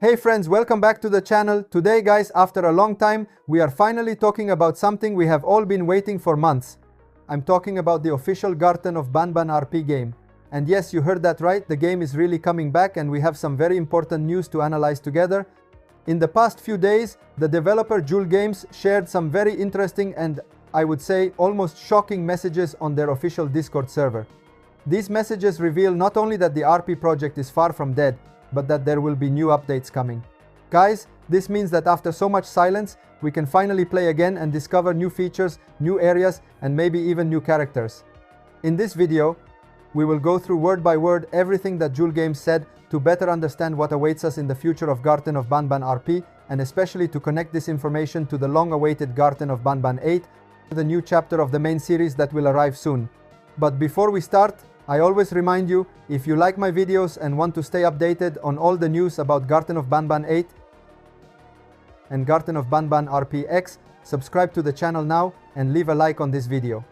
Hey friends, welcome back to the channel. Today guys, after a long time, we are finally talking about something we have all been waiting for months. I'm talking about the official Garten of Banban RP game. And yes, you heard that right, the game is really coming back and we have some very important news to analyze together. In the past few days, the developer Jewel Games shared some very interesting and I would say almost shocking messages on their official Discord server. These messages reveal not only that the RP project is far from dead, but that there will be new updates coming. Guys, this means that after so much silence, we can finally play again and discover new features, new areas, and maybe even new characters. In this video, we will go through word by word everything that Jewel Games said to better understand what awaits us in the future of Garten of Banban RP, and especially to connect this information to the long-awaited Garten of Banban 8, the new chapter of the main series that will arrive soon. But before we start, I always remind you, if you like my videos and want to stay updated on all the news about Garten of Banban 8 and Garten of Banban RPX, subscribe to the channel now and leave a like on this video.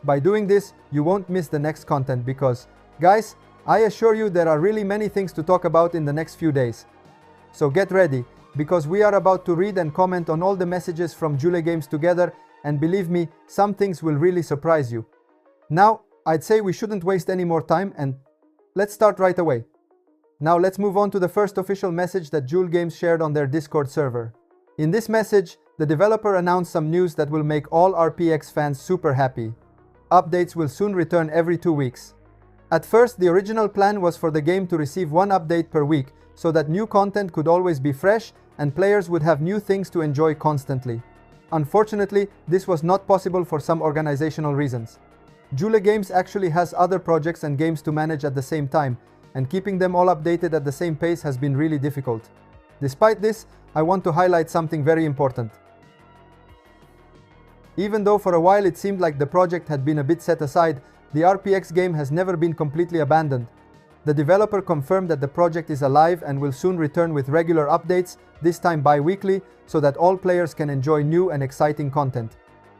By doing this, you won't miss the next content because, guys, I assure you there are really many things to talk about in the next few days. So get ready, because we are about to read and comment on all the messages from Jewel Games together, and believe me, some things will really surprise you. Now, I'd say we shouldn't waste any more time and let's start right away. Now let's move on to the first official message that Jewel Games shared on their Discord server. In this message, the developer announced some news that will make all RPX fans super happy. Updates will soon return every 2 weeks. At first, the original plan was for the game to receive one update per week, so that new content could always be fresh and players would have new things to enjoy constantly. Unfortunately, this was not possible for some organizational reasons. Jewel Games actually has other projects and games to manage at the same time, and keeping them all updated at the same pace has been really difficult. Despite this, I want to highlight something very important. Even though for a while it seemed like the project had been a bit set aside, the RPX game has never been completely abandoned. The developer confirmed that the project is alive and will soon return with regular updates, this time bi-weekly, so that all players can enjoy new and exciting content.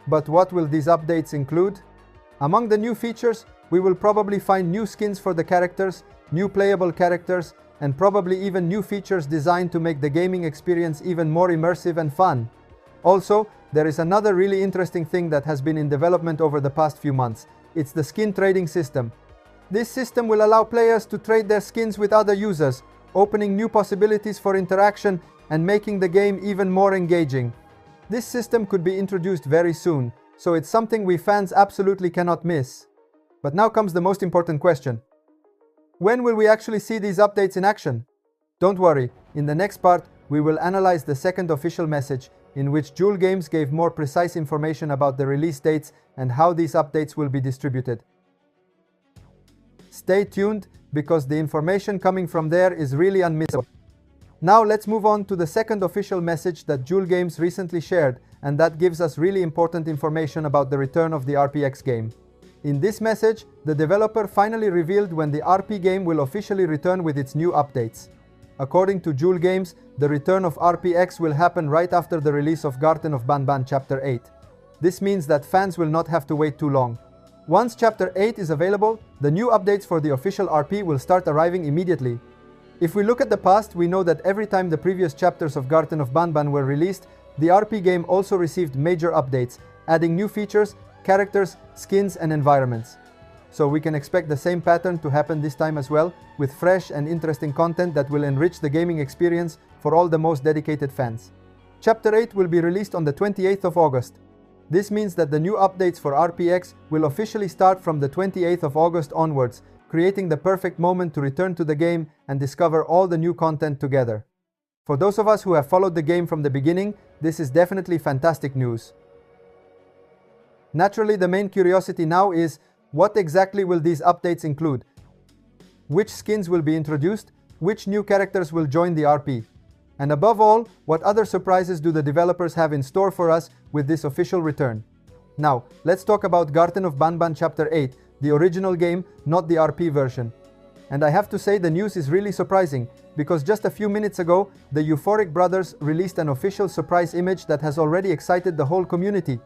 But what will these updates include? Among the new features, we will probably find new skins for the characters, new playable characters, and probably even new features designed to make the gaming experience even more immersive and fun. Also, there is another really interesting thing that has been in development over the past few months. It's the skin trading system. This system will allow players to trade their skins with other users, opening new possibilities for interaction and making the game even more engaging. This system could be introduced very soon, so it's something we fans absolutely cannot miss. But now comes the most important question. When will we actually see these updates in action? Don't worry, in the next part, we will analyze the second official message, in which Jewel Games gave more precise information about the release dates and how these updates will be distributed. Stay tuned, because the information coming from there is really unmissable. Now let's move on to the second official message that Jewel Games recently shared, and that gives us really important information about the return of the RPX game. In this message, the developer finally revealed when the RP game will officially return with its new updates. According to Jewel Games, the return of RPX will happen right after the release of Garten of Banban Chapter 8. This means that fans will not have to wait too long. Once Chapter 8 is available, the new updates for the official RP will start arriving immediately. If we look at the past, we know that every time the previous chapters of Garten of Banban were released, the RP game also received major updates, adding new features, characters, skins, and environments. So we can expect the same pattern to happen this time as well, with fresh and interesting content that will enrich the gaming experience for all the most dedicated fans. Chapter 8 will be released on the 28th of August. This means that the new updates for RPX will officially start from the 28th of August onwards, creating the perfect moment to return to the game and discover all the new content together. For those of us who have followed the game from the beginning, this is definitely fantastic news. Naturally, the main curiosity now is, what exactly will these updates include? Which skins will be introduced? Which new characters will join the RP? And above all, what other surprises do the developers have in store for us with this official return? Now, let's talk about Garten of Banban Chapter 8, the original game, not the RP version. And I have to say the news is really surprising, because just a few minutes ago, the Euphoric brothers released an official surprise image that has already excited the whole community.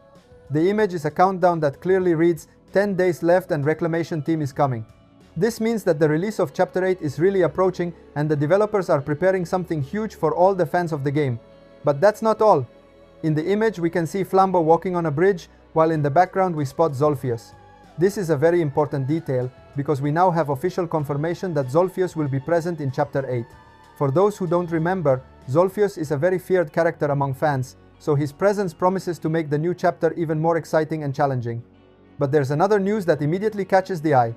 The image is a countdown that clearly reads, 10 days left and Reclamation team is coming. This means that the release of Chapter 8 is really approaching and the developers are preparing something huge for all the fans of the game. But that's not all. In the image we can see Flambeau walking on a bridge, while in the background we spot Zolphius. This is a very important detail because we now have official confirmation that Zolphius will be present in Chapter 8. For those who don't remember, Zolphius is a very feared character among fans, so his presence promises to make the new chapter even more exciting and challenging. But there's another news that immediately catches the eye.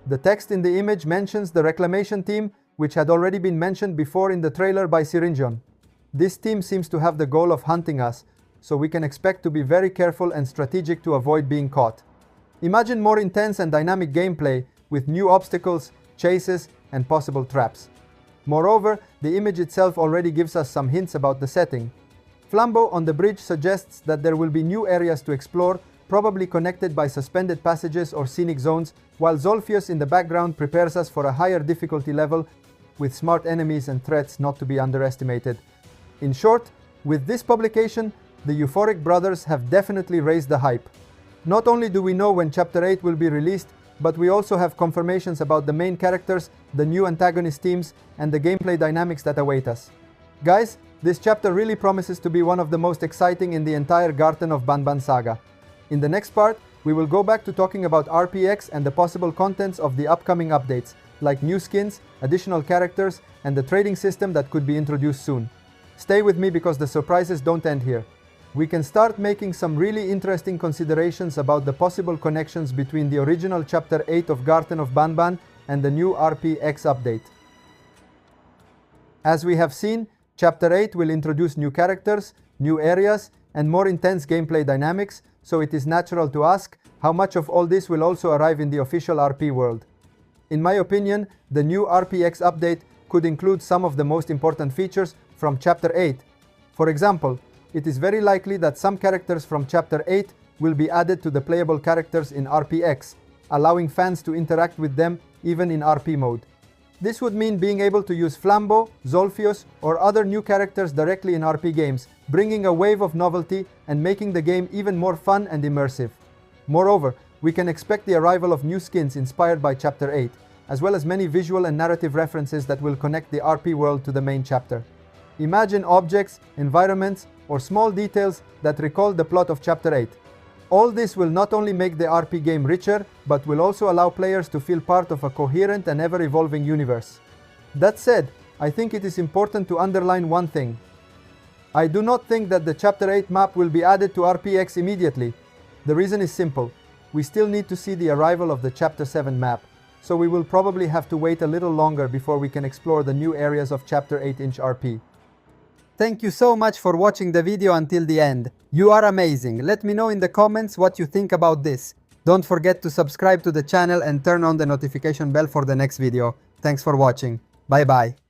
The text in the image mentions the Reclamation team, which had already been mentioned before in the trailer by Syringion. This team seems to have the goal of hunting us, so we can expect to be very careful and strategic to avoid being caught. Imagine more intense and dynamic gameplay with new obstacles, chases, and possible traps. Moreover, the image itself already gives us some hints about the setting. Flambeau on the bridge suggests that there will be new areas to explore, probably connected by suspended passages or scenic zones, while Zolphius in the background prepares us for a higher difficulty level with smart enemies and threats not to be underestimated. In short, with this publication, the Euphoric brothers have definitely raised the hype. Not only do we know when Chapter 8 will be released, but we also have confirmations about the main characters, the new antagonist teams, and the gameplay dynamics that await us. Guys, this chapter really promises to be one of the most exciting in the entire Garten of Banban saga. In the next part, we will go back to talking about RPX and the possible contents of the upcoming updates, like new skins, additional characters, and the trading system that could be introduced soon. Stay with me because the surprises don't end here. We can start making some really interesting considerations about the possible connections between the original Chapter 8 of Garten of Banban and the new RPX update. As we have seen, Chapter 8 will introduce new characters, new areas, and more intense gameplay dynamics, so it is natural to ask how much of all this will also arrive in the official RP world. In my opinion, the new RPX update could include some of the most important features from Chapter 8. For example, it is very likely that some characters from Chapter 8 will be added to the playable characters in RPX, allowing fans to interact with them even in RP mode. This would mean being able to use Flambeau, Zolphius, or other new characters directly in RP games, bringing a wave of novelty and making the game even more fun and immersive. Moreover, we can expect the arrival of new skins inspired by Chapter 8, as well as many visual and narrative references that will connect the RP world to the main chapter. Imagine objects, environments, or small details that recall the plot of Chapter 8. All this will not only make the RP game richer, but will also allow players to feel part of a coherent and ever-evolving universe. That said, I think it is important to underline one thing. I do not think that the Chapter 8 map will be added to RPX immediately. The reason is simple. We still need to see the arrival of the Chapter 7 map, so we will probably have to wait a little longer before we can explore the new areas of Chapter 8-inch RP. Thank you so much for watching the video until the end. You are amazing. Let me know in the comments what you think about this. Don't forget to subscribe to the channel and turn on the notification bell for the next video. Thanks for watching. Bye bye.